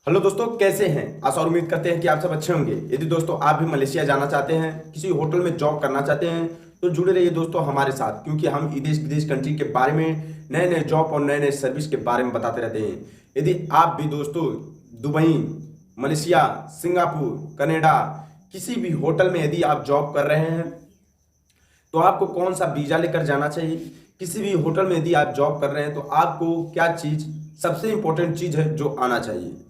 Hello दोस्तों, कैसे हैं? आशा और उम्मीद करते हैं कि आप सब अच्छे होंगे। यदि दोस्तों आप भी मलेशिया जाना चाहते हैं, किसी होटल में जॉब करना चाहते हैं, तो जुड़े रहिए दोस्तों हमारे साथ, क्योंकि हम देश विदेश कंट्री के बारे में नए नए जॉब और नए नए सर्विस के बारे में बताते रहते हैं। यदि आप भी दोस्तों दुबई, मलेशिया, सिंगापुर, कनाडा किसी भी होटल में यदि आप जॉब कर रहे हैं तो आपको कौन सा वीजा लेकर जाना चाहिए। किसी भी होटल में यदि आप जॉब कर रहे हैं तो आपको क्या चीज सबसे इंपॉर्टेंट चीज है जो आना चाहिए।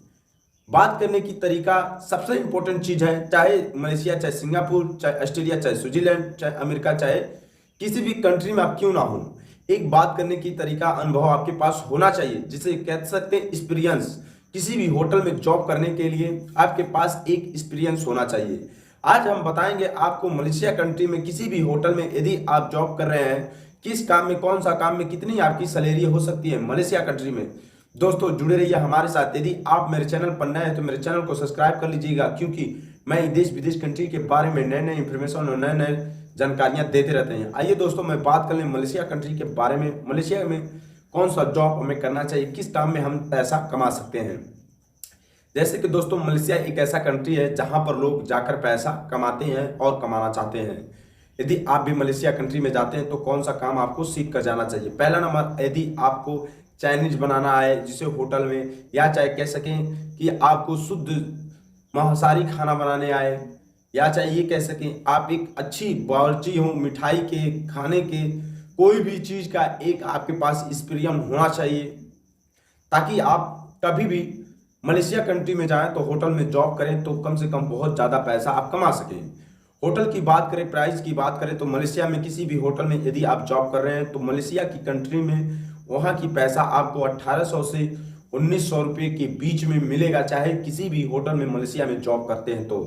बात करने की तरीका सबसे इंपॉर्टेंट चीज है, चाहे मलेशिया, चाहे सिंगापुर, चाहे ऑस्ट्रेलिया, चाहे स्विट्जरलैंड, चाहे अमेरिका, चाहे किसी भी कंट्री में आप क्यों ना हो, एक बात करने की तरीका, अनुभव आपके पास होना चाहिए, जिसे कह सकते हैं एक्सपीरियंस। किसी भी होटल में जॉब करने के लिए आपके पास एक एक्सपीरियंस होना चाहिए। आज हम बताएंगे आपको मलेशिया कंट्री में किसी भी होटल में यदि आप जॉब कर रहे हैं, किस काम में, कौन सा काम में कितनी आपकी सैलरी हो सकती है मलेशिया कंट्री में। दोस्तों जुड़े रहिए हमारे साथ। यदि आप मेरे चैनल पर नए हैं तो मेरे चैनल को सब्सक्राइब कर लीजिएगा, क्योंकि मैं देश विदेश कंट्री के बारे में नए नए इंफॉर्मेशन और नए नए जानकारियां देते रहते हैं। आइए दोस्तों, मैं बात कर लें मलेशिया कंट्री के बारे में। मलेशिया में कौन सा जॉब हमें करना चाहिए, किस काम में हम पैसा कमा सकते हैं। जैसे कि दोस्तों मलेशिया एक ऐसा कंट्री है जहां पर लोग जाकर पैसा कमाते हैं और कमाना चाहते हैं। यदि आप भी मलेशिया कंट्री में जाते हैं तो कौन सा काम आपको सीख कर जाना चाहिए। पहला नंबर, यदि आपको चाइनीज बनाना आए जिसे होटल में, या चाहे कह सकें कि आपको शुद्ध मांसाहारी खाना बनाने आए, या चाहे ये कह सकें आप एक अच्छी बावर्ची हो, मिठाई के, खाने के, कोई भी चीज़ का एक आपके पास एक्सपीरियंस होना चाहिए, ताकि आप कभी भी मलेशिया कंट्री में जाएं तो होटल में जॉब करें तो कम से कम बहुत ज़्यादा पैसा आप कमा सकें। होटल की बात करें, प्राइस की बात करें, तो मलेशिया में किसी भी होटल में यदि आप जॉब कर रहे हैं तो मलेशिया की कंट्री में वहाँ की पैसा आपको 1800 से 1900 रुपये के बीच में मिलेगा। चाहे किसी भी होटल में मलेशिया में जॉब करते हैं तो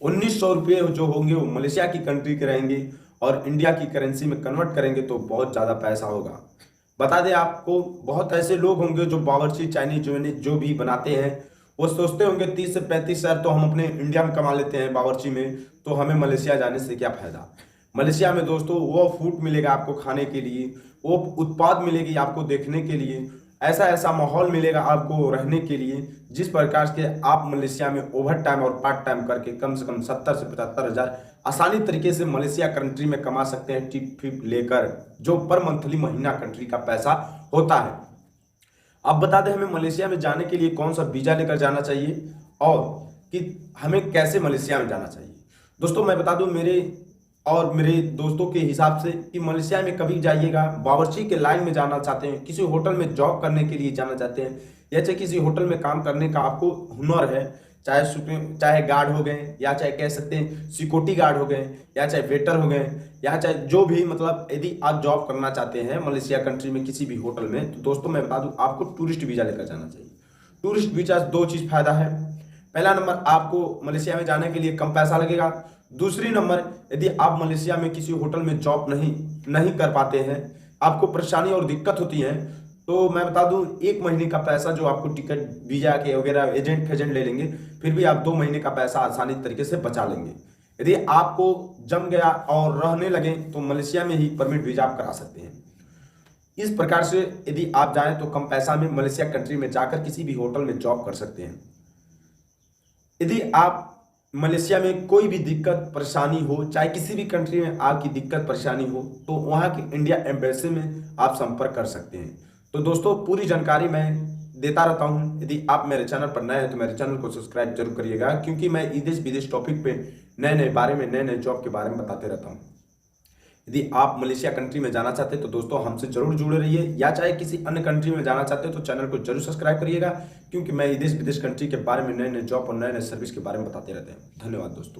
1900 रुपये जो होंगे वो मलेशिया की कंट्री के रहेंगे, और इंडिया की करेंसी में कन्वर्ट करेंगे तो बहुत ज़्यादा पैसा होगा। बता दें आपको, बहुत ऐसे लोग होंगे जो बावर्ची, चाइनीज जो भी बनाते हैं, वो सोचते होंगे 30 से 35 हज़ार तो हम अपने इंडिया में कमा लेते हैं बावर्ची में, तो हमें मलेशिया जाने से क्या फ़ायदा। मलेशिया में दोस्तों वो फूड मिलेगा आपको खाने के लिए, वो उत्पाद मिलेगी आपको देखने के लिए, ऐसा ऐसा माहौल मिलेगा आपको रहने के लिए, जिस प्रकार से आप मलेशिया में ओवर टाइम और पार्ट टाइम करके कम से कम 70 से 75 हज़ार आसानी तरीके से मलेशिया कंट्री में कमा सकते हैं, टिप फिप लेकर, जो पर मंथली महीना कंट्री का पैसा होता है। अब बता दें हमें मलेशिया में जाने के लिए कौन सा वीज़ा लेकर जाना चाहिए और कि हमें कैसे मलेशिया में जाना चाहिए। दोस्तों मैं बता दूं मेरे और मेरे दोस्तों के हिसाब से कि मलेशिया में कभी जाइएगा, बावर्ची के लाइन में जाना चाहते हैं, किसी होटल में जॉब करने के लिए जाना चाहते हैं, या चाहे किसी होटल में काम करने का आपको हुनर है, चाहे गार्ड हो गए, या चाहे कह सकते हैं सिक्योरिटी गार्ड हो गए, या चाहे वेटर हो गए, या चाहे जो भी, मतलब यदि आप जॉब करना चाहते हैं मलेशिया कंट्री में किसी भी होटल में, तो दोस्तों मैं बता दूं आपको टूरिस्ट वीज़ा लेकर जाना चाहिए। टूरिस्ट वीज़ा दो चीज़ फ़ायदा है। पहला नंबर, आपको मलेशिया में जाने के लिए कम पैसा लगेगा। दूसरी नंबर, यदि आप मलेशिया में किसी होटल में जॉब नहीं कर पाते हैं, आपको परेशानी और दिक्कत होती है, तो मैं बता दूं 1 महीने का पैसा जो आपको टिकट, वीज़ा के वगैरह एजेंट ले लेंगे, फिर भी आप 2 महीने का पैसा आसानी तरीके से बचा लेंगे। यदि आपको जम गया और रहने लगे तो मलेशिया में ही परमिट वीज़ा आप करा सकते हैं। इस प्रकार से यदि आप जाएं तो कम पैसा में मलेशिया कंट्री में जाकर किसी भी होटल में जॉब कर सकते हैं। यदि आप मलेशिया में कोई भी दिक्कत परेशानी हो, चाहे किसी भी कंट्री में आपकी दिक्कत परेशानी हो, तो वहाँ की इंडिया एम्बेसी में आप संपर्क कर सकते हैं। तो दोस्तों पूरी जानकारी मैं देता रहता हूँ। यदि आप मेरे चैनल पर नए हैं तो मेरे चैनल को सब्सक्राइब जरूर करिएगा, क्योंकि मैं देश विदेश टॉपिक पे नए नए बारे में, नए नए जॉब के बारे में बताते रहता हूँ। यदि आप मलेशिया कंट्री में जाना चाहते हैं तो दोस्तों हमसे जरूर जुड़े रहिए, या चाहे किसी अन्य कंट्री में जाना चाहते हैं तो चैनल को जरूर सब्सक्राइब करिएगा, क्योंकि मैं देश विदेश कंट्री के बारे में, नए नए जॉब और नए नए सर्विस के बारे में बताते रहते हैं। धन्यवाद दोस्तों।